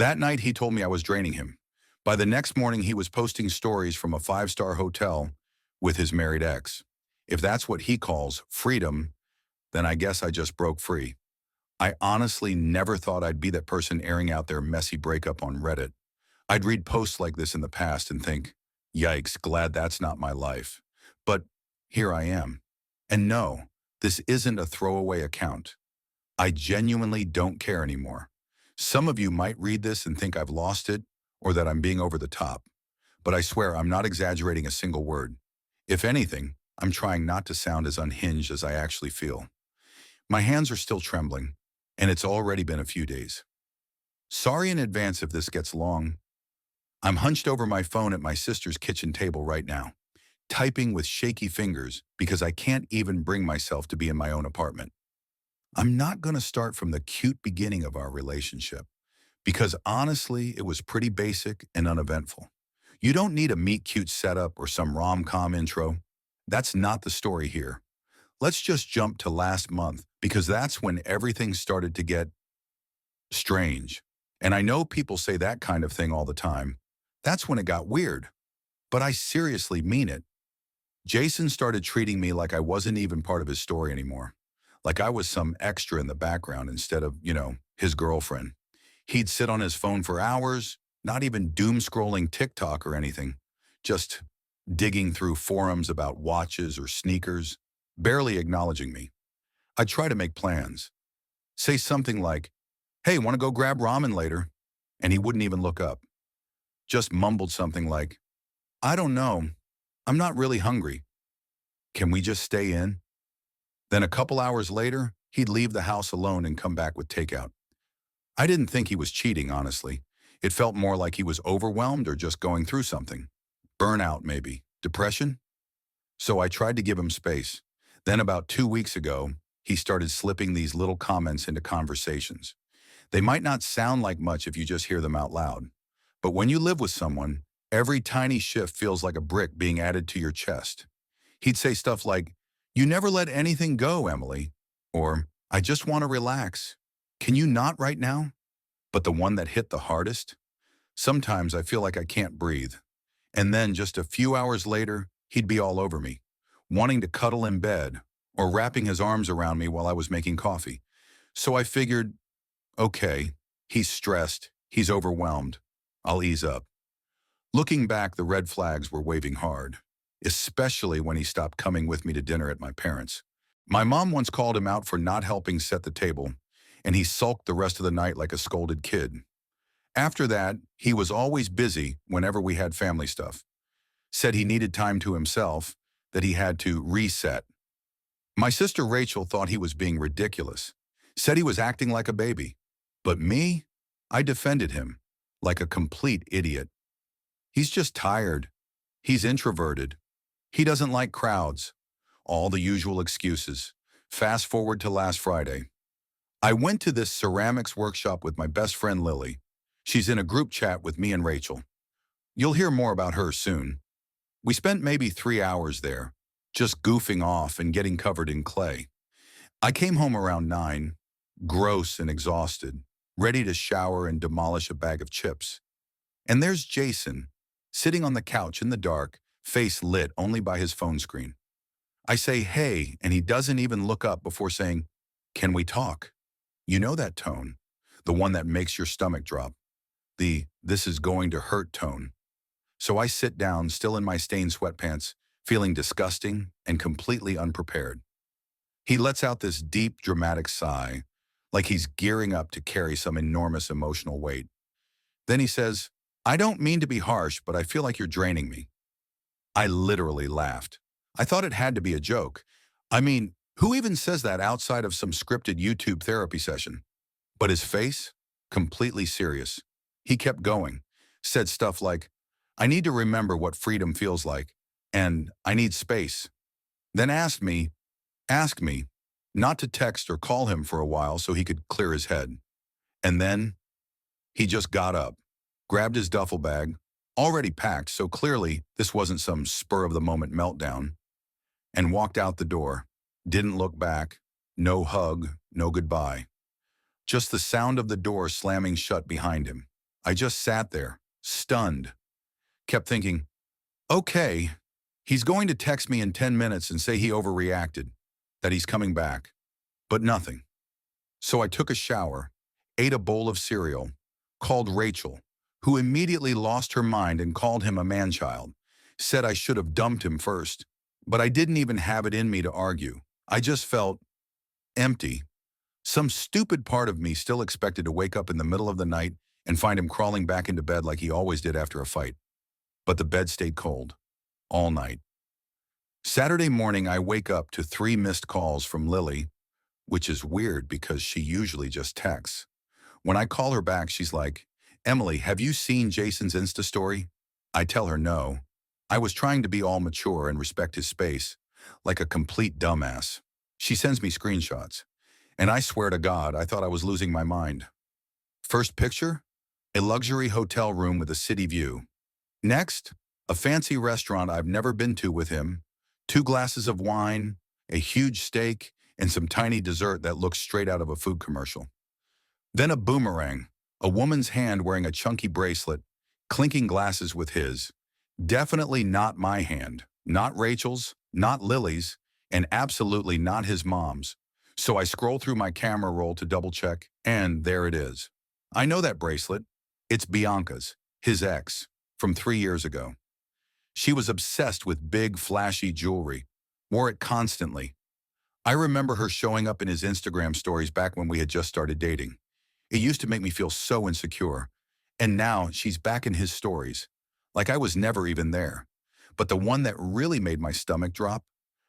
That night, he told me I was draining him. By the next morning, he was posting stories from a five-star hotel with his married ex. If that's what he calls freedom, then I guess I just broke free. I honestly never thought I'd be that person airing out their messy breakup on Reddit. I'd read posts like this in the past and think, yikes, glad that's not my life. But here I am. And no, this isn't a throwaway account. I genuinely don't care anymore. Some of you might read this and think I've lost it or that I'm being over the top. But I swear I'm not exaggerating a single word. If anything, I'm trying not to sound as unhinged as I actually feel. My hands are still trembling, and it's already been a few days. Sorry in advance if this gets long. I'm hunched over my phone at my sister's kitchen table right now, typing with shaky fingers because I can't even bring myself to be in my own apartment. I'm not going to start from the cute beginning of our relationship because honestly, it was pretty basic and uneventful. You don't need a meet-cute setup or some rom-com intro. That's not the story here. Let's just jump to last month because that's when everything started to get strange. And I know people say that kind of thing all the time. That's when it got weird. But I seriously mean it. Jason started treating me like I wasn't even part of his story anymore. Like I was some extra in the background instead of, his girlfriend. He'd sit on his phone for hours, not even doom scrolling TikTok or anything, just digging through forums about watches or sneakers, barely acknowledging me. I'd try to make plans. Say something like, hey, want to go grab ramen later? And he wouldn't even look up. Just mumbled something like, I don't know. I'm not really hungry. Can we just stay in? Then a couple hours later, he'd leave the house alone and come back with takeout. I didn't think he was cheating, honestly. It felt more like he was overwhelmed or just going through something. Burnout, maybe. Depression? So I tried to give him space. Then about 2 weeks ago, he started slipping these little comments into conversations. They might not sound like much if you just hear them out loud. But when you live with someone, every tiny shift feels like a brick being added to your chest. He'd say stuff like, you never let anything go, Emily. Or, I just want to relax. Can you not right now? But the one that hit the hardest? Sometimes I feel like I can't breathe. And then just a few hours later, he'd be all over me, wanting to cuddle in bed or wrapping his arms around me while I was making coffee. So I figured, okay, he's stressed, he's overwhelmed. I'll ease up. Looking back, the red flags were waving hard, especially when he stopped coming with me to dinner at my parents'. My mom once called him out for not helping set the table, and he sulked the rest of the night like a scolded kid. After that, he was always busy whenever we had family stuff. Said he needed time to himself, that he had to reset. My sister Rachel thought he was being ridiculous, said he was acting like a baby. But me, I defended him, like a complete idiot. He's just tired. He's introverted. He doesn't like crowds. All the usual excuses. Fast forward to last Friday. I went to this ceramics workshop with my best friend Lily. She's in a group chat with me and Rachel. You'll hear more about her soon. We spent maybe 3 hours there, just goofing off and getting covered in clay. I came home around 9, gross and exhausted, ready to shower and demolish a bag of chips. And there's Jason, sitting on the couch in the dark, face lit only by his phone screen. I say, hey, and he doesn't even look up before saying, can we talk? You know that tone, the one that makes your stomach drop, the this is going to hurt tone. So I sit down, still in my stained sweatpants, feeling disgusting and completely unprepared. He lets out this deep, dramatic sigh, like he's gearing up to carry some enormous emotional weight. Then he says, I don't mean to be harsh, but I feel like you're draining me. I literally laughed. I thought it had to be a joke. I mean, who even says that outside of some scripted YouTube therapy session? But his face? Completely serious. He kept going, said stuff like, I need to remember what freedom feels like, and I need space. Then asked me not to text or call him for a while so he could clear his head. And then he just got up, grabbed his duffel bag, already packed, so clearly this wasn't some spur-of-the-moment meltdown, and walked out the door. Didn't look back, no hug, no goodbye. Just the sound of the door slamming shut behind him. I just sat there, stunned, kept thinking, okay, he's going to text me in 10 minutes and say he overreacted, that he's coming back, but nothing. So I took a shower, ate a bowl of cereal, called Rachel, who immediately lost her mind and called him a man-child, said I should have dumped him first. But I didn't even have it in me to argue. I just felt empty. Some stupid part of me still expected to wake up in the middle of the night and find him crawling back into bed like he always did after a fight. But the bed stayed cold, all night. Saturday morning, I wake up to 3 missed calls from Lily, which is weird because she usually just texts. When I call her back, she's like, Emily, have you seen Jason's Insta story? I tell her no. I was trying to be all mature and respect his space, like a complete dumbass. She sends me screenshots, and I swear to God, I thought I was losing my mind. First picture? A luxury hotel room with a city view. Next, a fancy restaurant I've never been to with him, 2 glasses of wine, a huge steak, and some tiny dessert that looks straight out of a food commercial. Then a boomerang, a woman's hand wearing a chunky bracelet, clinking glasses with his. Definitely not my hand, not Rachel's, not Lily's, and absolutely not his mom's. So I scroll through my camera roll to double check, and there it is. I know that bracelet. It's Bianca's, his ex, from 3 years ago. She was obsessed with big, flashy jewelry, wore it constantly. I remember her showing up in his Instagram stories back when we had just started dating. It used to make me feel so insecure. And now she's back in his stories, like I was never even there. But the one that really made my stomach drop,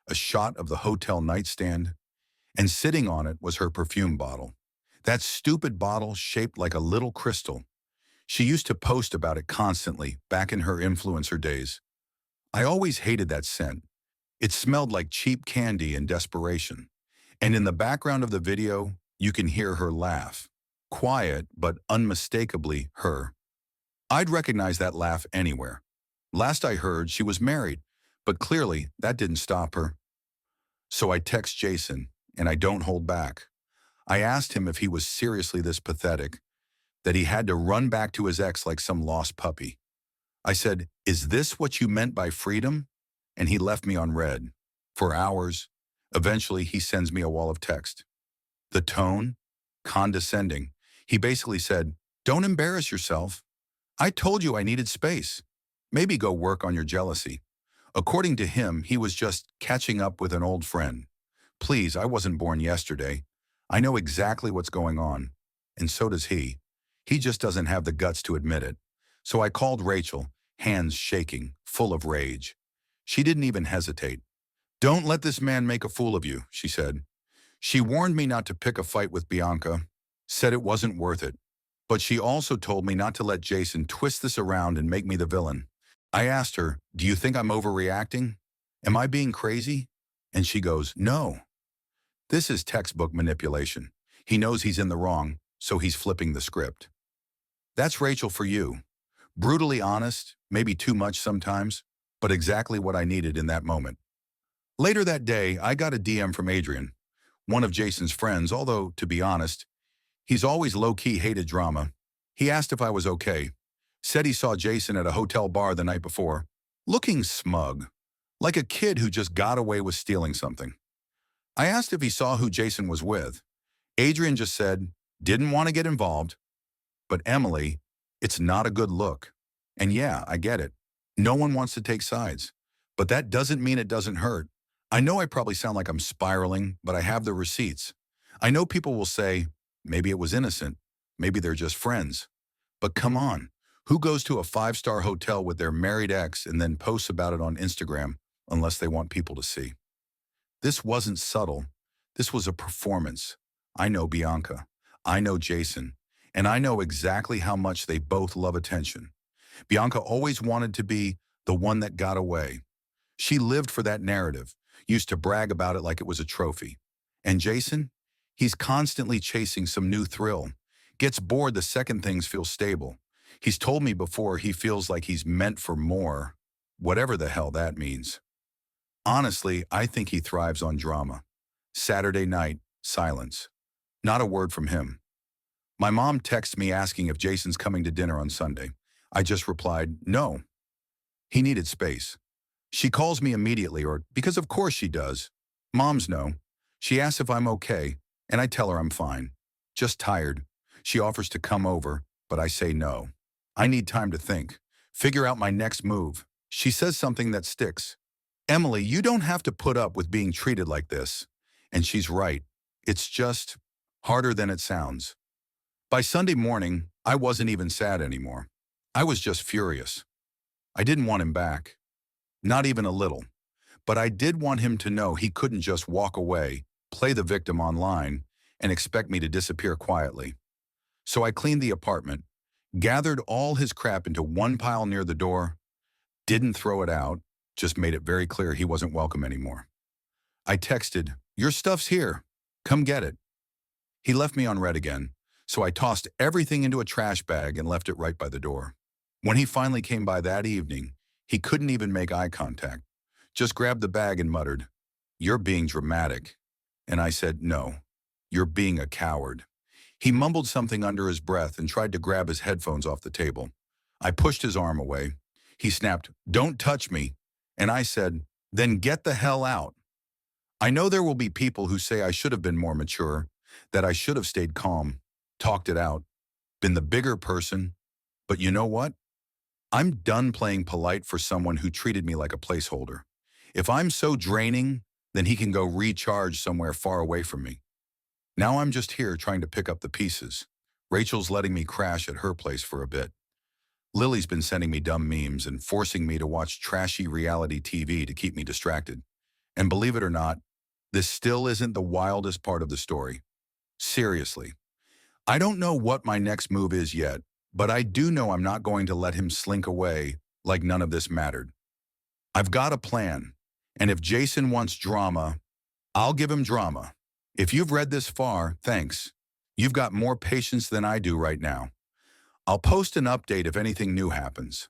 a shot of the hotel nightstand, and sitting on it was her perfume bottle. That stupid bottle shaped like a little crystal. She used to post about it constantly back in her influencer days. I always hated that scent. It smelled like cheap candy and desperation. And in the background of the video, you can hear her laugh. Quiet, but unmistakably her. I'd recognize that laugh anywhere. Last I heard, she was married, but clearly that didn't stop her. So I text Jason, and I don't hold back. I asked him if he was seriously this pathetic, that he had to run back to his ex like some lost puppy. I said, "Is this what you meant by freedom?" And he left me on read. For hours. Eventually, he sends me a wall of text. The tone? Condescending. He basically said, "Don't embarrass yourself. I told you I needed space. Maybe go work on your jealousy." According to him, he was just catching up with an old friend. Please, I wasn't born yesterday. I know exactly what's going on. And so does he. He just doesn't have the guts to admit it. So I called Rachel, hands shaking, full of rage. She didn't even hesitate. "Don't let this man make a fool of you," she said. She warned me not to pick a fight with Bianca, said it wasn't worth it. But she also told me not to let Jason twist this around and make me the villain. I asked her, "Do you think I'm overreacting? Am I being crazy?" And she goes, "No. This is textbook manipulation. He knows he's in the wrong, so he's flipping the script." That's Rachel for you. Brutally honest, maybe too much sometimes, but exactly what I needed in that moment. Later that day, I got a DM from Adrian, one of Jason's friends, although, to be honest, he's always low-key hated drama. He asked if I was okay, said he saw Jason at a hotel bar the night before, looking smug, like a kid who just got away with stealing something. I asked if he saw who Jason was with. Adrian just said, "Didn't want to get involved. But Emily, it's not a good look." And yeah, I get it. No one wants to take sides. But that doesn't mean it doesn't hurt. I know I probably sound like I'm spiraling, but I have the receipts. I know people will say, maybe it was innocent. Maybe they're just friends. But come on, who goes to a 5-star hotel with their married ex and then posts about it on Instagram unless they want people to see? This wasn't subtle. This was a performance. I know Bianca. I know Jason. And I know exactly how much they both love attention. Bianca always wanted to be the one that got away. She lived for that narrative, used to brag about it like it was a trophy. And Jason? He's constantly chasing some new thrill. Gets bored the second things feel stable. He's told me before he feels like he's meant for more, whatever the hell that means. Honestly, I think he thrives on drama. Saturday night, silence. Not a word from him. My mom texts me asking if Jason's coming to dinner on Sunday. I just replied, no. He needed space. She calls me immediately, or because of course she does. Moms know. She asks if I'm okay, and I tell her I'm fine. Just tired. She offers to come over, but I say no. I need time to think. Figure out my next move. She says something that sticks. Emily, you don't have to put up with being treated like this. And she's right. It's just harder than it sounds. By Sunday morning, I wasn't even sad anymore. I was just furious. I didn't want him back. Not even a little. But I did want him to know he couldn't just walk away, play the victim online, and expect me to disappear quietly. So I cleaned the apartment, gathered all his crap into one pile near the door, didn't throw it out, just made it very clear he wasn't welcome anymore. I texted, "Your stuff's here. Come get it." He left me on red again, so I tossed everything into a trash bag and left it right by the door. When he finally came by that evening, he couldn't even make eye contact. Just grabbed the bag and muttered, "You're being dramatic." And I said, "No, you're being a coward." He mumbled something under his breath and tried to grab his headphones off the table. I pushed his arm away. He snapped, "Don't touch me." And I said, "Then get the hell out." I know there will be people who say I should have been more mature, that I should have stayed calm, talked it out, been the bigger person. But you know what? I'm done playing polite for someone who treated me like a placeholder. If I'm so draining, then he can go recharge somewhere far away from me. Now I'm just here trying to pick up the pieces. Rachel's letting me crash at her place for a bit. Lily's been sending me dumb memes and forcing me to watch trashy reality TV to keep me distracted. And believe it or not, this still isn't the wildest part of the story. Seriously. I don't know what my next move is yet, but I do know I'm not going to let him slink away like none of this mattered. I've got a plan, and if Jason wants drama, I'll give him drama. If you've read this far, thanks. You've got more patience than I do right now. I'll post an update if anything new happens.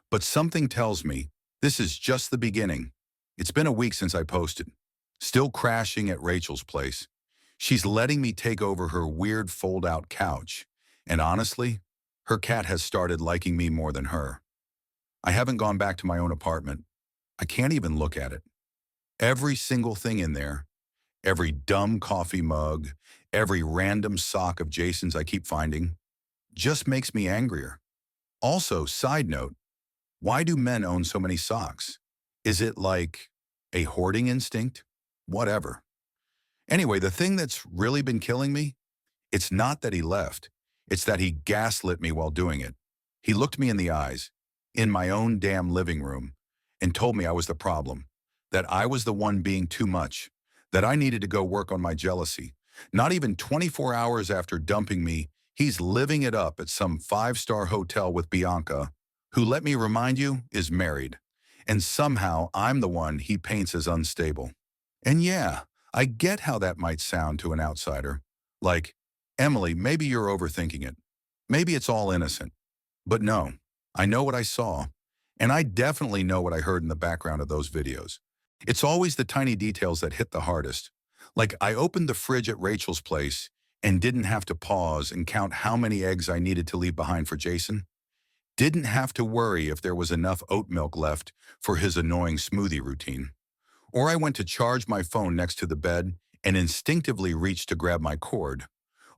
But something tells me this is just the beginning. It's been a week since I posted. Still crashing at Rachel's place. She's letting me take over her weird fold-out couch. And honestly, her cat has started liking me more than her. I haven't gone back to my own apartment. I can't even look at it. Every single thing in there, every dumb coffee mug, every random sock of Jason's I keep finding, just makes me angrier. Also, side note, why do men own so many socks? Is it like a hoarding instinct? Whatever. Anyway, the thing that's really been killing me, it's not that he left. It's that he gaslit me while doing it. He looked me in the eyes, in my own damn living room, and told me I was the problem, that I was the one being too much, that I needed to go work on my jealousy. Not even 24 hours after dumping me, he's living it up at some five-star hotel with Bianca, who, let me remind you, is married. And somehow I'm the one he paints as unstable. And yeah, I get how that might sound to an outsider. Like, Emily, maybe you're overthinking it. Maybe it's all innocent. But no, I know what I saw. And I definitely know what I heard in the background of those videos. It's always the tiny details that hit the hardest. Like, I opened the fridge at Rachel's place and didn't have to pause and count how many eggs I needed to leave behind for Jason. Didn't have to worry if there was enough oat milk left for his annoying smoothie routine. Or I went to charge my phone next to the bed and instinctively reached to grab my cord,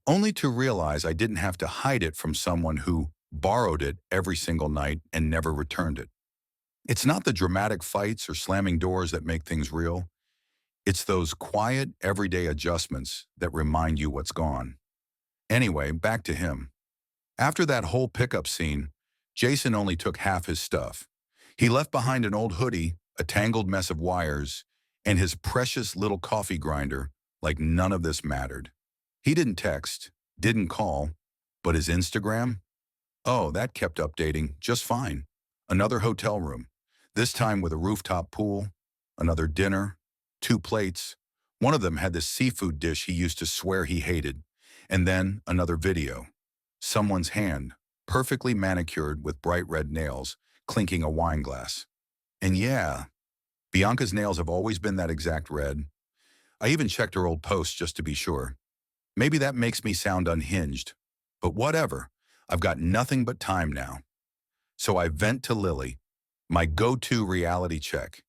only to realize I didn't have to hide it from someone who borrowed it every single night and never returned it. It's not the dramatic fights or slamming doors that make things real. It's those quiet, everyday adjustments that remind you what's gone. Anyway, back to him. After that whole pickup scene, Jason only took half his stuff. He left behind an old hoodie, a tangled mess of wires, and his precious little coffee grinder, like none of this mattered. He didn't text, didn't call, but his Instagram? Oh, that kept updating just fine. Another hotel room, this time with a rooftop pool, another dinner, 2 plates. One of them had this seafood dish he used to swear he hated, and then another video. Someone's hand, perfectly manicured with bright red nails, clinking a wine glass. And yeah, Bianca's nails have always been that exact red. I even checked her old posts just to be sure. Maybe that makes me sound unhinged, But whatever, I've got nothing but time now. So I vent to Lily, my go-to reality check.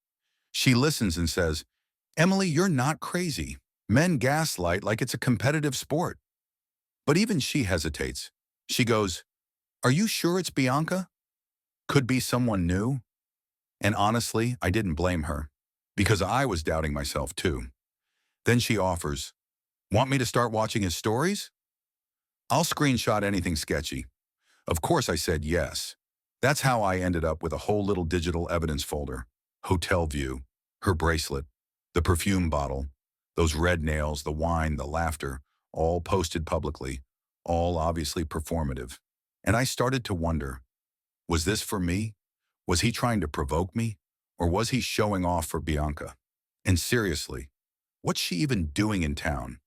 She listens and says, Emily, you're not crazy. Men gaslight like it's a competitive sport. But even she hesitates. She goes, are you sure it's Bianca? Could be someone new? And honestly, I didn't blame her, because I was doubting myself too. Then she offers, want me to start watching his stories? I'll screenshot anything sketchy. Of course I said yes. That's how I ended up with a whole little digital evidence folder. Hotel view, her bracelet, the perfume bottle, those red nails, the wine, the laughter, all posted publicly, all obviously performative. And I started to wonder, was this for me? Was he trying to provoke me? Or was he showing off for Bianca? And seriously, what's she even doing in town?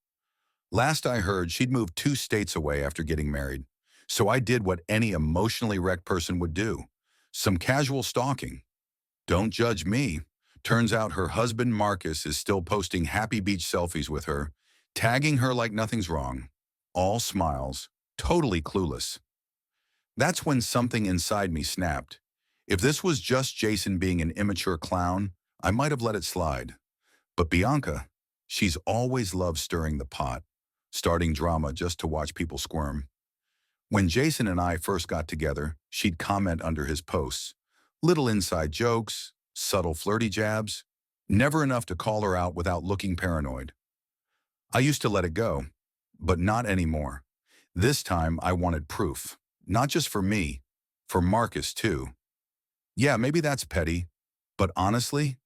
Last I heard, she'd moved 2 states away after getting married. So I did what any emotionally wrecked person would do. Some casual stalking. Don't judge me. Turns out her husband Marcus is still posting happy beach selfies with her, tagging her like nothing's wrong. All smiles, totally clueless. That's when something inside me snapped. If this was just Jason being an immature clown, I might have let it slide. But Bianca, she's always loved stirring the pot, starting drama just to watch people squirm. When Jason and I first got together, she'd comment under his posts. Little inside jokes, subtle flirty jabs, never enough to call her out without looking paranoid. I used to let it go, but not anymore. This time I wanted proof, not just for me, for Marcus too. Yeah, maybe that's petty, but honestly,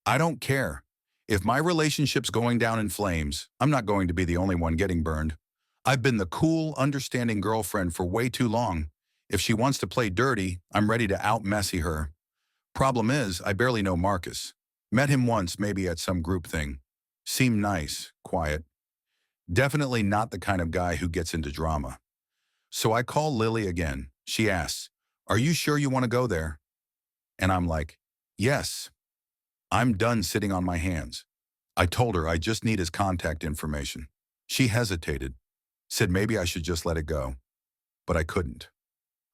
I don't care. If my relationship's going down in flames, I'm not going to be the only one getting burned. I've been the cool, understanding girlfriend for way too long. If she wants to play dirty, I'm ready to out-messy her. Problem is, I barely know Marcus. Met him once, maybe at some group thing. Seemed nice, quiet. Definitely not the kind of guy who gets into drama. So I call Lily again. She asks, are you sure you want to go there? And I'm like, yes. I'm done sitting on my hands. I told her I just need his contact information. She hesitated, said maybe I should just let it go. But I couldn't.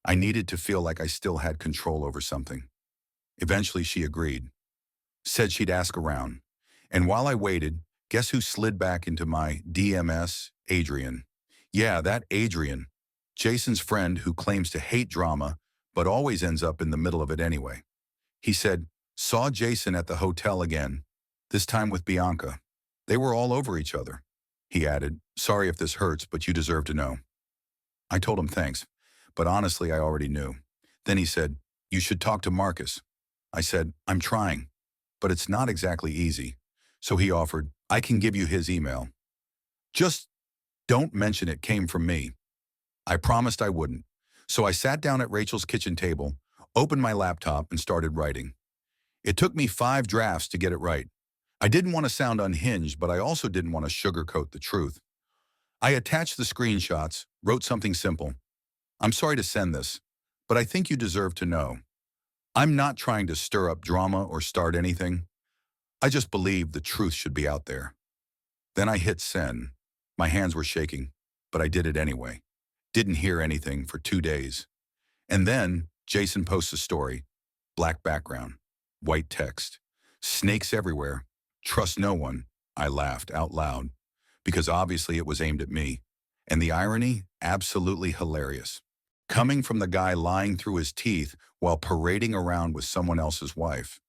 I needed to feel like I still had control over something. Eventually she agreed. Said she'd ask around. And while I waited, guess who slid back into my DMS? Adrian. Yeah, that Adrian. Jason's friend who claims to hate drama, but always ends up in the middle of it anyway. He said, saw Jason at the hotel again, this time with Bianca. They were all over each other. He added, sorry if this hurts, but you deserve to know. I told him thanks, but honestly I already knew. Then he said, you should talk to Marcus. I said, I'm trying, but it's not exactly easy. So he offered, I can give you his email. Just don't mention it came from me. I promised I wouldn't. So I sat down at Rachel's kitchen table, opened my laptop, and started writing. It took me 5 drafts to get it right. I didn't want to sound unhinged, but I also didn't want to sugarcoat the truth. I attached the screenshots, wrote something simple. I'm sorry to send this, but I think you deserve to know. I'm not trying to stir up drama or start anything. I just believe the truth should be out there. Then I hit send. My hands were shaking, but I did it anyway. Didn't hear anything for 2 days. And then Jason posts a story. Black background, white text, snakes everywhere. Trust no one. I laughed out loud, because obviously it was aimed at me. And the irony, absolutely hilarious. Coming from the guy lying through his teeth while parading around with someone else's wife.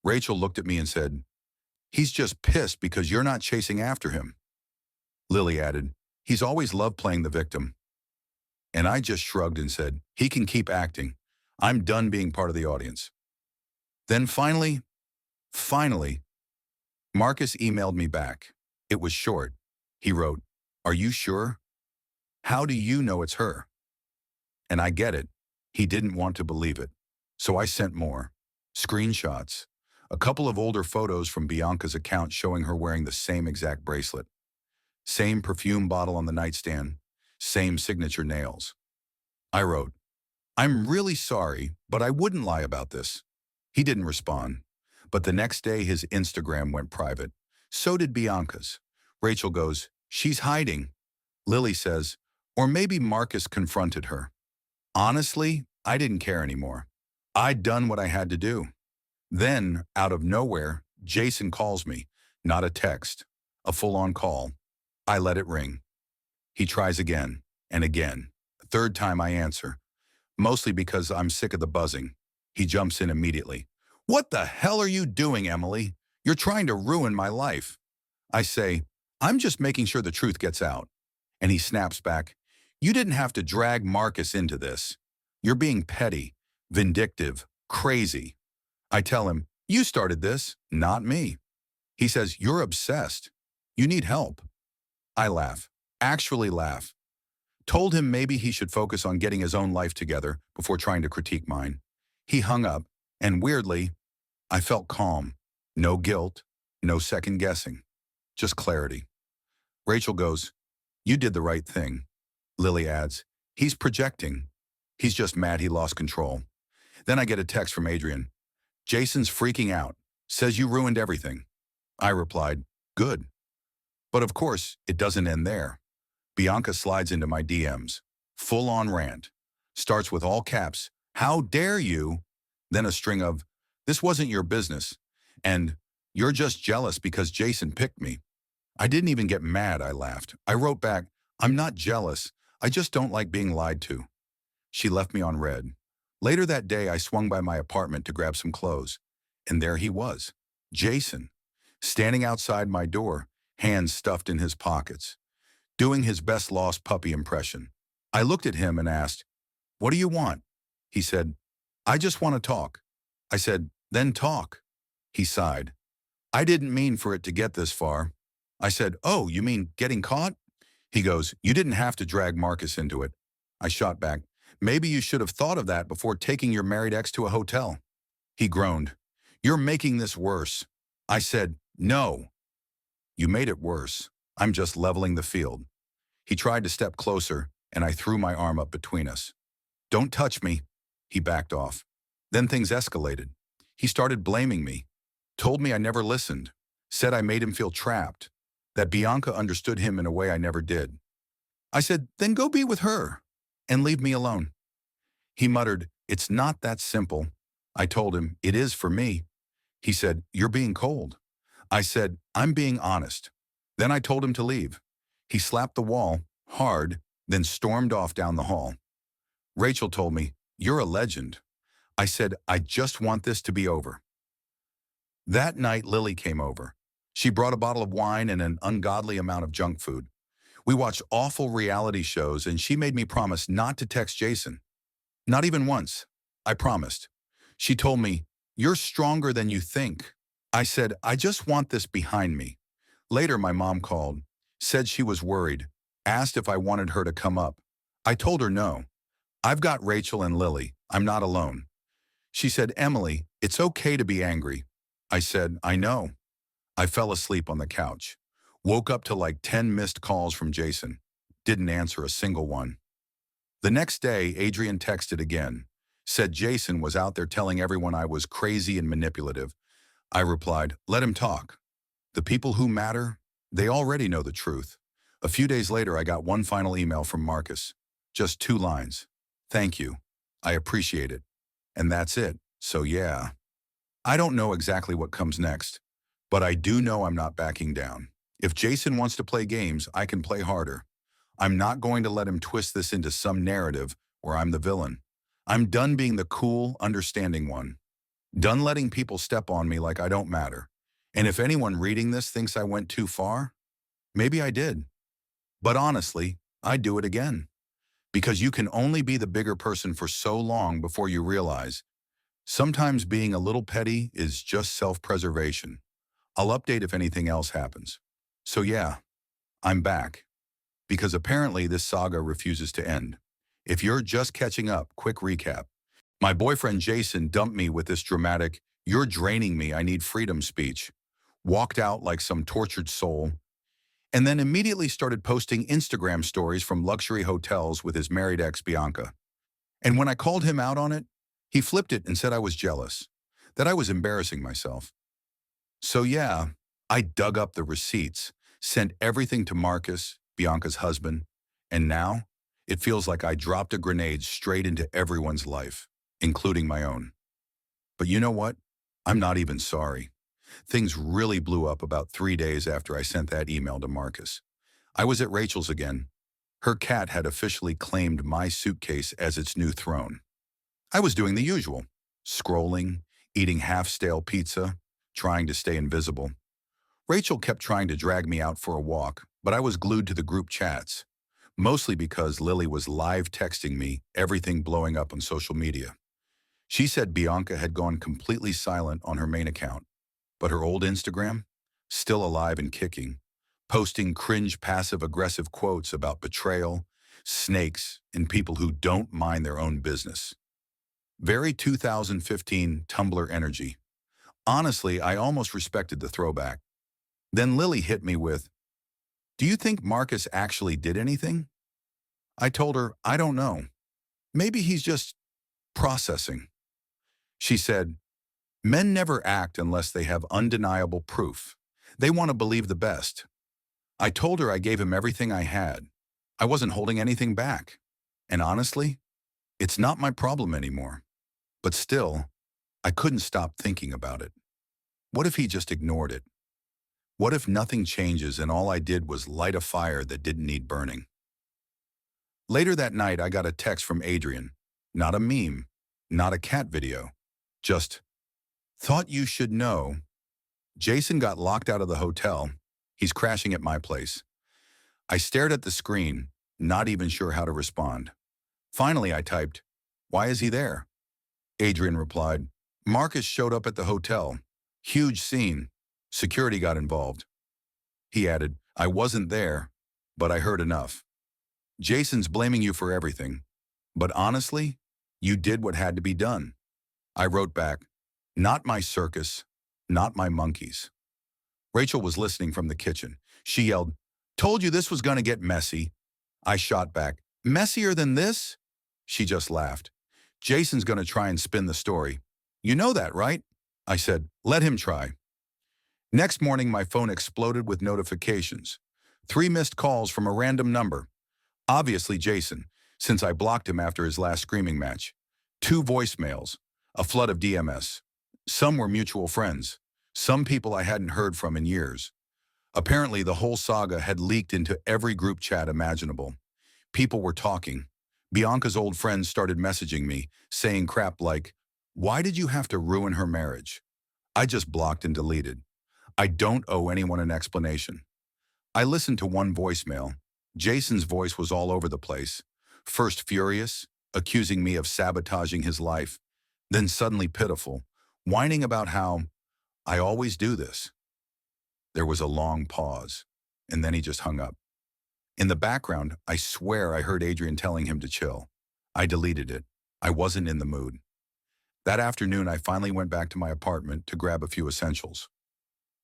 Rachel looked at me and said, he's just pissed because you're not chasing after him. Lily added, he's always loved playing the victim. And I just shrugged and said, he can keep acting. I'm done being part of the audience. Then finally, Marcus emailed me back. It was short. He wrote, are you sure? How do you know it's her? And I get it. He didn't want to believe it. So I sent more. Screenshots. A couple of older photos from Bianca's account showing her wearing the same exact bracelet. Same perfume bottle on the nightstand. Same signature nails. I wrote, I'm really sorry, but I wouldn't lie about this. He didn't respond. But the next day his Instagram went private. So did Bianca's. Rachel goes, she's hiding. Lily says, Or maybe Marcus confronted her. Honestly, I didn't care anymore. I'd done what I had to do. Then, out of nowhere, Jason calls me. Not a text, a full-on call. I let it ring. He tries again and again. The third time I answer, mostly because I'm sick of the buzzing. He jumps in immediately. What the hell are you doing, Emily? You're trying to ruin my life. I say, I'm just making sure the truth gets out. And he snaps back, you didn't have to drag Marcus into this. You're being petty, vindictive, crazy. I tell him, you started this, not me. He says, you're obsessed. You need help. I laugh, actually laugh. Told him maybe he should focus on getting his own life together before trying to critique mine. He hung up, and weirdly, I felt calm. No guilt, no second guessing, just clarity. Rachel goes, you did the right thing. Lily adds, he's projecting. He's just mad he lost control. Then I get a text from Adrian. Jason's freaking out, says you ruined everything. I replied, good. But of course, it doesn't end there. Bianca slides into my DMs, full-on rant. Starts with all caps, how dare you? Then a string of, this wasn't your business, and you're just jealous because Jason picked me. I didn't even get mad, I laughed. I wrote back, I'm not jealous, I just don't like being lied to. She left me on red. Later that day, I swung by my apartment to grab some clothes, and there he was, Jason, standing outside my door, hands stuffed in his pockets, doing his best lost puppy impression. I looked at him and asked, what do you want? He said, I just want to talk. I said, then talk. He sighed. I didn't mean for it to get this far. I said, oh, you mean getting caught? He goes, you didn't have to drag Marcus into it. I shot back, maybe you should have thought of that before taking your married ex to a hotel. He groaned, you're making this worse. I said, no. You made it worse. I'm just leveling the field. He tried to step closer, and I threw my arm up between us. Don't touch me. He backed off. Then things escalated. He started blaming me, told me I never listened, said I made him feel trapped, that Bianca understood him in a way I never did. I said, then go be with her and leave me alone. He muttered, it's not that simple. I told him, it is for me. He said, you're being cold. I said, I'm being honest. Then I told him to leave. He slapped the wall, hard, then stormed off down the hall. Rachel told me, you're a legend. I said, I just want this to be over. That night, Lily came over. She brought a bottle of wine and an ungodly amount of junk food. We watched awful reality shows, and she made me promise not to text Jason. Not even once. I promised. She told me, you're stronger than you think. I said, I just want this behind me. Later, my mom called, said she was worried, asked if I wanted her to come up. I told her no. I've got Rachel and Lily. I'm not alone. She said, Emily, it's okay to be angry. I said, I know. I fell asleep on the couch. Woke up to like 10 missed calls from Jason. Didn't answer a single one. The next day, Adrian texted again. Said Jason was out there telling everyone I was crazy and manipulative. I replied, let him talk. The people who matter, they already know the truth. A few days later, I got one final email from Marcus. Just 2 lines. Thank you. I appreciate it. And that's it. So yeah. I don't know exactly what comes next, but I do know I'm not backing down. If Jason wants to play games, I can play harder. I'm not going to let him twist this into some narrative where I'm the villain. I'm done being the cool, understanding one. Done letting people step on me like I don't matter. And if anyone reading this thinks I went too far, maybe I did. But honestly, I'd do it again. Because you can only be the bigger person for so long before you realize sometimes being a little petty is just self-preservation. I'll update if anything else happens. So yeah, I'm back. Because apparently this saga refuses to end. If you're just catching up, quick recap. My boyfriend Jason dumped me with this dramatic, you're draining me, I need freedom speech. Walked out like some tortured soul. And then immediately started posting Instagram stories from luxury hotels with his married ex Bianca. And when I called him out on it, he flipped it and said I was jealous, that I was embarrassing myself. So yeah, I dug up the receipts, sent everything to Marcus, Bianca's husband, and now It feels like I dropped a grenade straight into everyone's life, including my own. But you know what? I'm not even sorry. Things really blew up about 3 days after I sent that email to Marcus. I was at Rachel's again. Her cat had officially claimed my suitcase as its new throne. I was doing the usual, scrolling, eating half-stale pizza, trying to stay invisible. Rachel kept trying to drag me out for a walk, but I was glued to the group chats, mostly because Lily was live texting me everything blowing up on social media. She said Bianca had gone completely silent on her main account, but her old Instagram, still alive and kicking, posting cringe passive-aggressive quotes about betrayal, snakes, and people who don't mind their own business. Very 2015 Tumblr energy. Honestly, I almost respected the throwback. Then Lily hit me with, "Do you think Marcus actually did anything?" I told her, "I don't know. Maybe he's just processing." She said, "Men never act unless they have undeniable proof. They want to believe the best." I told her I gave him everything I had. I wasn't holding anything back. And honestly, it's not my problem anymore. But still, I couldn't stop thinking about it. What if he just ignored it? What if nothing changes and all I did was light a fire that didn't need burning? Later that night, I got a text from Adrian. Not a meme, not a cat video. Just, "Thought you should know. Jason got locked out of the hotel. He's crashing at my place." I stared at the screen, not even sure how to respond. Finally, I typed, "Why is he there?" Adrian replied, "Marcus showed up at the hotel. Huge scene. Security got involved." He added, "I wasn't there, but I heard enough. Jason's blaming you for everything. But honestly, you did what had to be done." I wrote back, "Not my circus, not my monkeys." Rachel was listening from the kitchen. She yelled, "Told you this was going to get messy." I shot back, "Messier than this?" She just laughed. "Jason's going to try and spin the story. You know that, right?" I said, "Let him try." Next morning, my phone exploded with notifications. 3 missed calls from a random number. Obviously Jason, since I blocked him after his last screaming match. 2 voicemails, a flood of DMS. Some were mutual friends, some people I hadn't heard from in years. Apparently, the whole saga had leaked into every group chat imaginable. People were talking. Bianca's old friends started messaging me, saying crap like, "Why did you have to ruin her marriage?" I just blocked and deleted. I don't owe anyone an explanation. I listened to one voicemail. Jason's voice was all over the place. First furious, accusing me of sabotaging his life, then suddenly pitiful, whining about how I always do this. There was a long pause, and then he just hung up. In the background, I swear I heard Adrian telling him to chill. I deleted it. I wasn't in the mood. That afternoon, I finally went back to my apartment to grab a few essentials.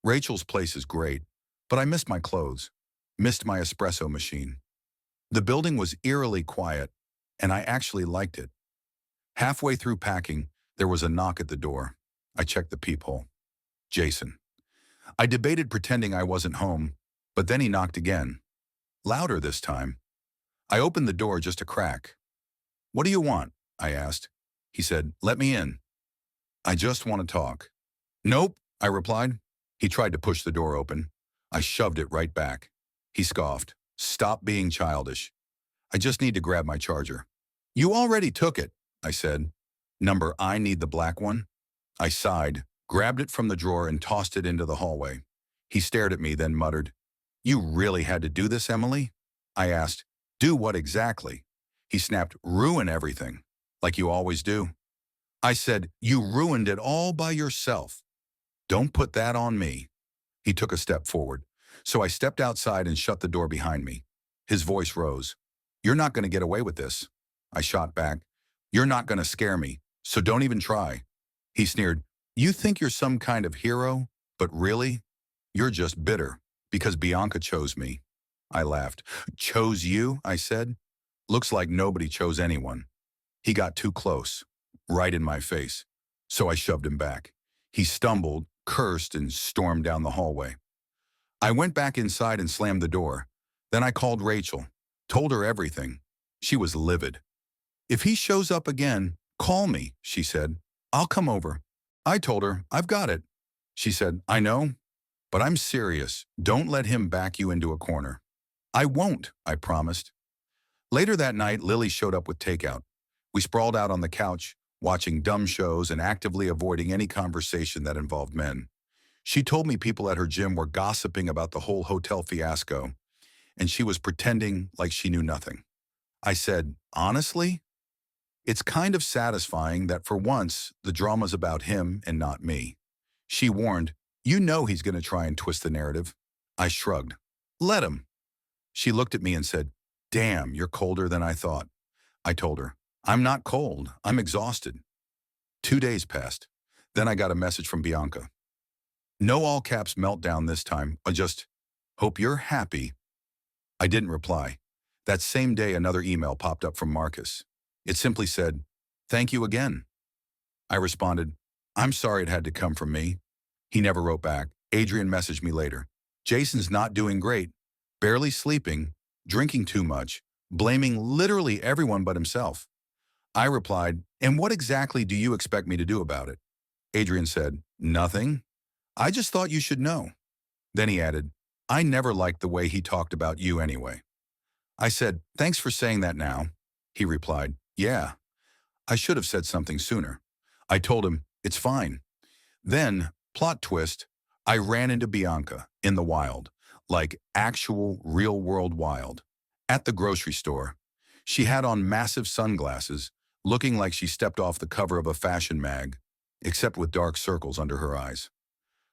Rachel's place is great, but I missed my clothes, missed my espresso machine. The building was eerily quiet, and I actually liked it. Halfway through packing, there was a knock at the door. I checked the peephole. Jason. I debated pretending I wasn't home, but then he knocked again. Louder this time. I opened the door just a crack. "What do you want?" I asked. He said, "Let me in." "I just want to talk." "Nope," I replied. He tried to push the door open. I shoved it right back. He scoffed. "Stop being childish. I just need to grab my charger." "You already took it," I said. "Number, I need the black one." I sighed, grabbed it from the drawer and tossed it into the hallway. He stared at me, then muttered, "You really had to do this, Emily?" I asked, "Do what exactly?" He snapped, "Ruin everything, like you always do." I said, "You ruined it all by yourself. Don't put that on me." He took a step forward, so I stepped outside and shut the door behind me. His voice rose. "You're not going to get away with this." I shot back, "You're not going to scare me, so don't even try." He sneered, "You think you're some kind of hero, but really, you're just bitter, because Bianca chose me." I laughed. "Chose you?" I said. "Looks like nobody chose anyone." He got too close, right in my face, so I shoved him back. He stumbled, cursed, and stormed down the hallway. I went back inside and slammed the door. Then I called Rachel, told her everything. She was livid. "If he shows up again, call me," she said. "I'll come over." I told her, "I've got it." She said, "I know, but I'm serious. Don't let him back you into a corner." "I won't," I promised. Later that night, Lily showed up with takeout. We sprawled out on the couch, watching dumb shows and actively avoiding any conversation that involved men. She told me people at her gym were gossiping about the whole hotel fiasco, and she was pretending like she knew nothing. I said, "Honestly, it's kind of satisfying that for once, the drama's about him and not me." She warned, "You know he's going to try and twist the narrative." I shrugged. "Let him." She looked at me and said, "Damn, you're colder than I thought." I told her, "I'm not cold. I'm exhausted." 2 days passed. Then I got a message from Bianca. No all caps meltdown this time. I just, "Hope you're happy." I didn't reply. That same day, another email popped up from Marcus. It simply said, "Thank you again." I responded, "I'm sorry it had to come from me." He never wrote back. Adrian messaged me later. "Jason's not doing great. Barely sleeping, drinking too much, blaming literally everyone but himself." I replied, "And what exactly do you expect me to do about it?" Adrian said, "Nothing. I just thought you should know." Then he added, "I never liked the way he talked about you anyway." I said, "Thanks for saying that now." He replied, "Yeah, I should have said something sooner." I told him, "It's fine." Then, plot twist, I ran into Bianca in the wild, like actual real-world wild, at the grocery store. She had on massive sunglasses, looking like she stepped off the cover of a fashion mag, except with dark circles under her eyes.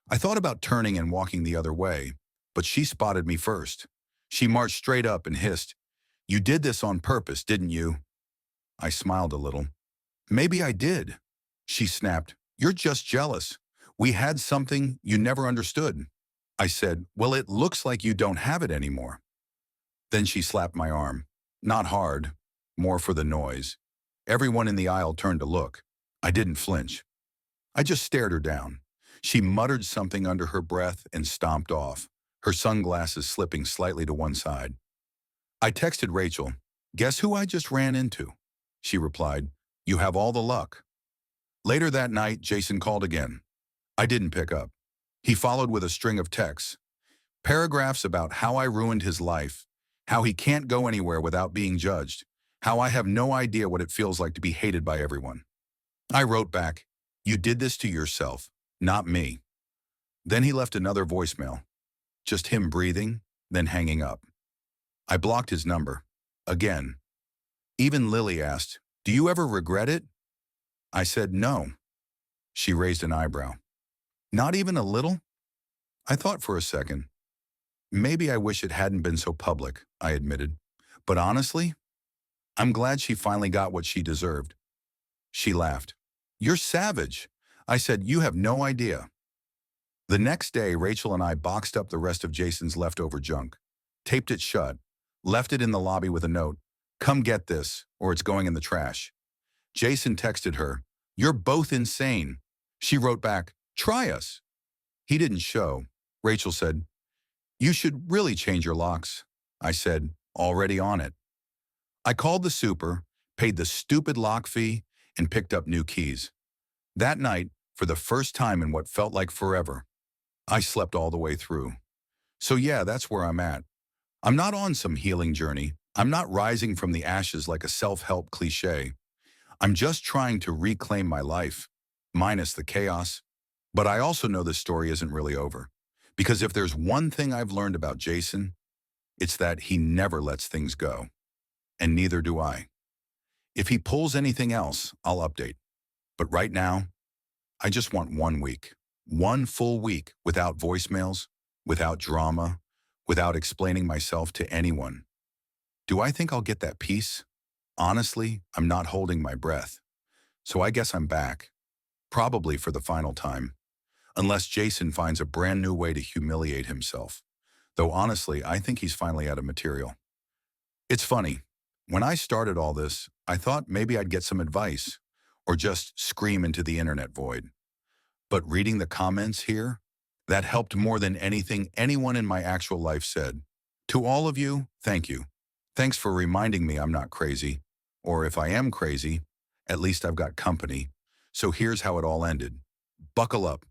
I thought about turning and walking the other way, but she spotted me first. She marched straight up and hissed, "You did this on purpose, didn't you?" I smiled a little. "Maybe I did." She snapped, "You're just jealous. We had something you never understood." I said, "Well, it looks like you don't have it anymore." Then she slapped my arm. Not hard, more for the noise. Everyone in the aisle turned to look. I didn't flinch. I just stared her down. She muttered something under her breath and stomped off, her sunglasses slipping slightly to one side. I texted Rachel, "Guess who I just ran into?" She replied, "You have all the luck." Later that night, Jason called again. I didn't pick up. He followed with a string of texts, paragraphs about how I ruined his life, how he can't go anywhere without being judged, how I have no idea what it feels like to be hated by everyone. I wrote back, "You did this to yourself, not me." Then he left another voicemail, just him breathing, then hanging up. I blocked his number. Again. Even Lily asked, "Do you ever regret it?" I said, "No." She raised an eyebrow. "Not even a little?" I thought for a second. "Maybe I wish it hadn't been so public," I admitted. "But honestly, I'm glad she finally got what she deserved." She laughed. "You're savage." I said, "You have no idea." The next day, Rachel and I boxed up the rest of Jason's leftover junk, taped it shut, left it in the lobby with a note, "Come get this, or it's going in the trash." Jason texted her, "You're both insane." She wrote back, "Try us." He didn't show. Rachel said, "You should really change your locks." I said, "Already on it." I called the super, paid the stupid lock fee, and picked up new keys. That night, for the first time in what felt like forever, I slept all the way through. So yeah, that's where I'm at. I'm not on some healing journey. I'm not rising from the ashes like a self-help cliche. I'm just trying to reclaim my life, minus the chaos. But I also know this story isn't really over. Because if there's one thing I've learned about Jason, it's that he never lets things go. And neither do I. If he pulls anything else, I'll update. But right now, I just want 1 week. One full week without voicemails, without drama, without explaining myself to anyone. Do I think I'll get that peace? Honestly, I'm not holding my breath. So I guess I'm back. Probably for the final time. Unless Jason finds a brand new way to humiliate himself. Though honestly, I think he's finally out of material. It's funny. When I started all this, I thought maybe I'd get some advice, or just scream into the internet void. But reading the comments here, that helped more than anything anyone in my actual life said. To all of you, thank you. Thanks for reminding me I'm not crazy. Or if I am crazy, at least I've got company. So here's how it all ended. Buckle up,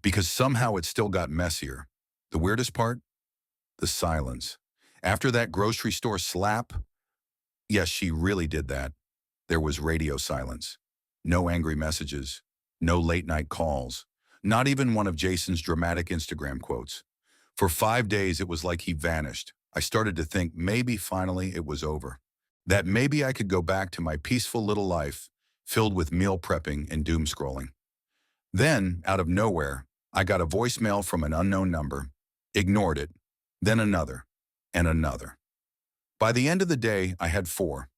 because somehow it still got messier. The weirdest part? The silence. After that grocery store slap, yes, she really did that. There was radio silence. No angry messages. No late night calls. Not even one of Jason's dramatic Instagram quotes. For 5 days, it was like he vanished. I started to think maybe finally it was over. That maybe I could go back to my peaceful little life, filled with meal prepping and doom scrolling. Then, out of nowhere, I got a voicemail from an unknown number, ignored it, then another, and another. By the end of the day, I had four.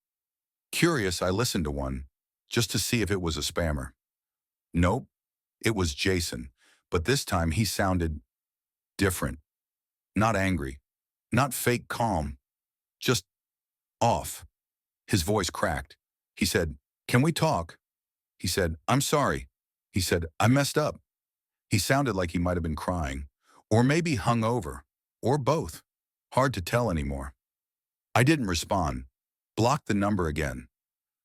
Curious, I listened to one, just to see if it was a spammer. Nope, it was Jason, but this time he sounded different. Not angry, not fake calm, just off. His voice cracked. He said, "Can we talk?" He said, "I'm sorry." He said, "I messed up." He sounded like he might have been crying, or maybe hungover, or both. Hard to tell anymore. I didn't respond, blocked the number again.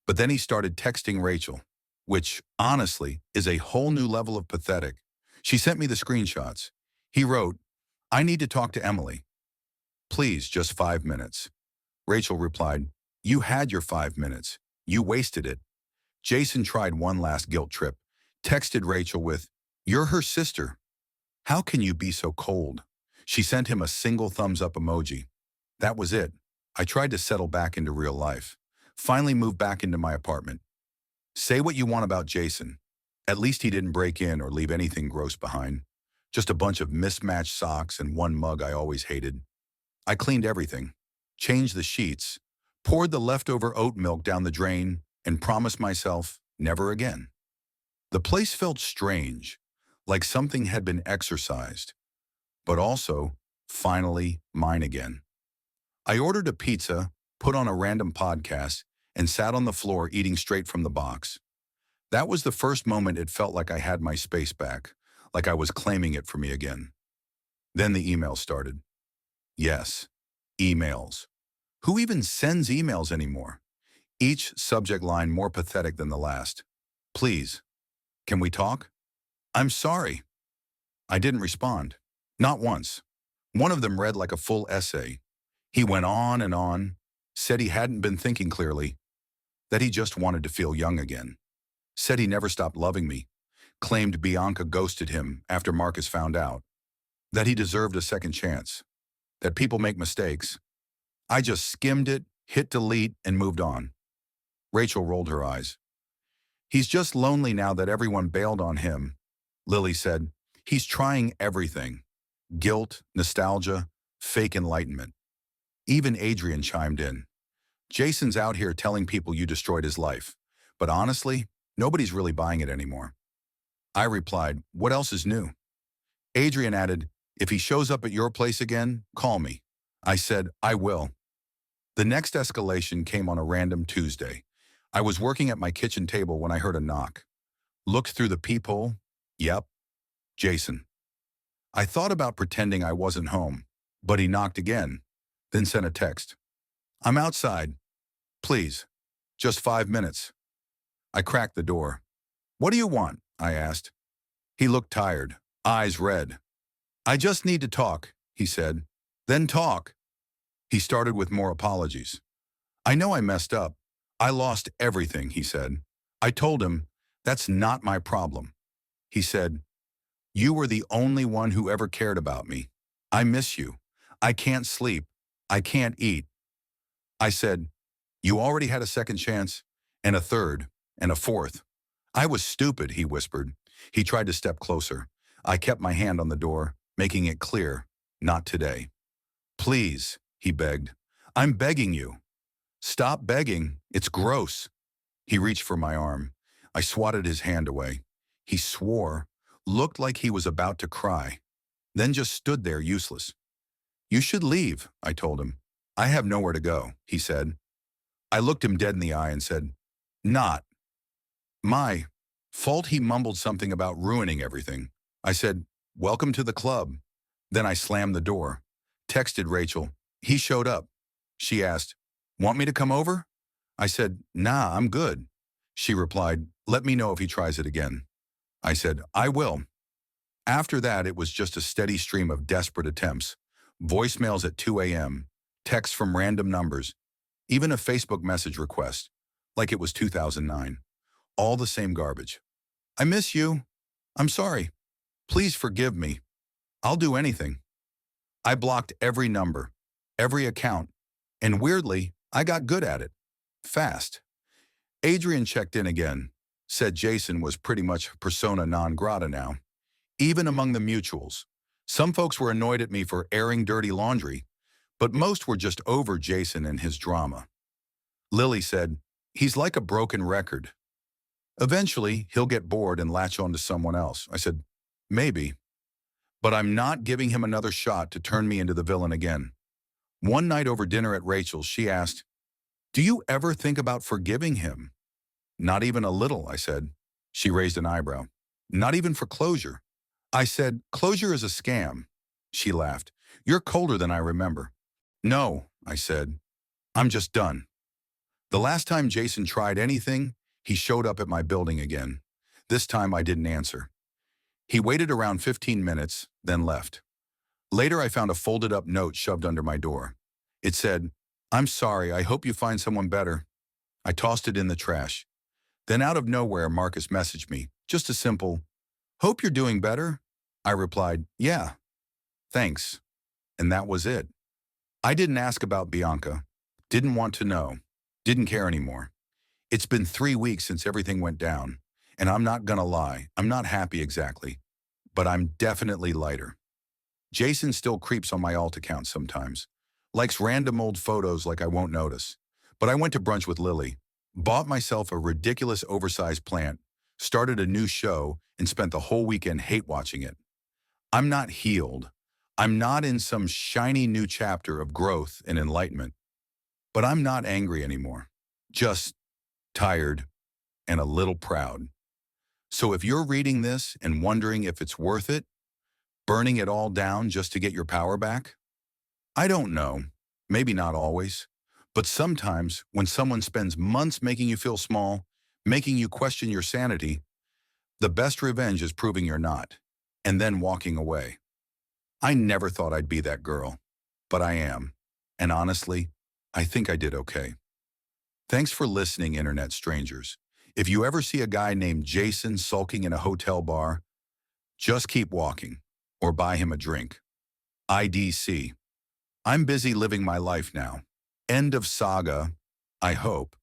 But then he started texting Rachel, which, honestly, is a whole new level of pathetic. She sent me the screenshots. He wrote, "I need to talk to Emily. Please, just 5 minutes." Rachel replied, "You had your 5 minutes. You wasted it." Jason tried one last guilt trip, texted Rachel with, "You're her sister. How can you be so cold?" She sent him a single thumbs up emoji. That was it. I tried to settle back into real life. Finally moved back into my apartment. Say what you want about Jason. At least he didn't break in or leave anything gross behind. Just a bunch of mismatched socks and one mug I always hated. I cleaned everything, changed the sheets, poured the leftover oat milk down the drain, and promised myself never again. The place felt strange, like something had been exorcised, but also, finally, mine again. I ordered a pizza, put on a random podcast, and sat on the floor eating straight from the box. That was the first moment it felt like I had my space back, like I was claiming it for me again. Then the emails started. Yes, emails. Who even sends emails anymore? Each subject line more pathetic than the last. Please, can we talk? I'm sorry. I didn't respond. Not once. One of them read like a full essay. He went on, said he hadn't been thinking clearly, that he just wanted to feel young again. Said he never stopped loving me. Claimed Bianca ghosted him after Marcus found out. That he deserved a second chance. That people make mistakes. I just skimmed it, hit delete, and moved on. Rachel rolled her eyes. He's just lonely now that everyone bailed on him. Lily said, he's trying everything. Guilt, nostalgia, fake enlightenment. Even Adrian chimed in. Jason's out here telling people you destroyed his life. But honestly, nobody's really buying it anymore. I replied, what else is new? Adrian added, if he shows up at your place again, call me. I said, I will. The next escalation came on a random Tuesday. I was working at my kitchen table when I heard a knock. Looked through the peephole. Yep, Jason. I thought about pretending I wasn't home, but he knocked again, then sent a text. I'm outside. Please, just 5 minutes. I cracked the door. What do you want? I asked. He looked tired, eyes red. I just need to talk, he said. Then talk. He started with more apologies. I know I messed up. I lost everything, he said. I told him, that's not my problem. He said, you were the only one who ever cared about me. I miss you. I can't sleep. I can't eat. I said, you already had a second chance, and a third, and a fourth. I was stupid, he whispered. He tried to step closer. I kept my hand on the door, making it clear, not today. Please, he begged. I'm begging you. Stop begging. It's gross. He reached for my arm. I swatted his hand away. He swore, looked like he was about to cry, then just stood there useless. You should leave, I told him. I have nowhere to go, he said. I looked him dead in the eye and said, not my fault. He mumbled something about ruining everything. I said, welcome to the club. Then I slammed the door. Texted Rachel. He showed up. She asked, Want me to come over? I said, nah, I'm good. She replied, let me know if he tries it again. I said, I will. After that, it was just a steady stream of desperate attempts, voicemails at 2 a.m., texts from random numbers, even a Facebook message request, like it was 2009. All the same garbage. I miss you. I'm sorry. Please forgive me. I'll do anything. I blocked every number, every account, and weirdly, I got good at it. Fast. Adrian checked in again, said Jason was pretty much persona non grata now, even among the mutuals. Some folks were annoyed at me for airing dirty laundry, but most were just over Jason and his drama. Lily said, he's like a broken record. Eventually, he'll get bored and latch on to someone else. I said, maybe, but I'm not giving him another shot to turn me into the villain again. One night over dinner at Rachel's, she asked, do you ever think about forgiving him? Not even a little, I said. She raised an eyebrow. Not even for closure. I said, closure is a scam. She laughed. You're colder than I remember. No, I said. I'm just done. The last time Jason tried anything, he showed up at my building again. This time I didn't answer. He waited around 15 minutes, then left. Later I found a folded up note shoved under my door. It said, I'm sorry, I hope you find someone better. I tossed it in the trash. Then out of nowhere, Marcus messaged me, just a simple, hope you're doing better. I replied, yeah, thanks. And that was it. I didn't ask about Bianca, didn't want to know, didn't care anymore. It's been 3 weeks since everything went down, and I'm not gonna lie, I'm not happy exactly, but I'm definitely lighter. Jason still creeps on my alt account sometimes, likes random old photos like I won't notice. But I went to brunch with Lily, bought myself a ridiculous oversized plant, started a new show, and spent the whole weekend hate watching it. I'm not healed. I'm not in some shiny new chapter of growth and enlightenment. But I'm not angry anymore. Just tired and a little proud. So if you're reading this and wondering if it's worth it, burning it all down just to get your power back, I don't know. Maybe not always. But sometimes when someone spends months making you feel small, making you question your sanity, the best revenge is proving you're not, and then walking away. I never thought I'd be that girl, but I am. And honestly, I think I did okay. Thanks for listening, internet strangers. If you ever see a guy named Jason sulking in a hotel bar, just keep walking or buy him a drink. IDC. I'm busy living my life now. End of saga, I hope.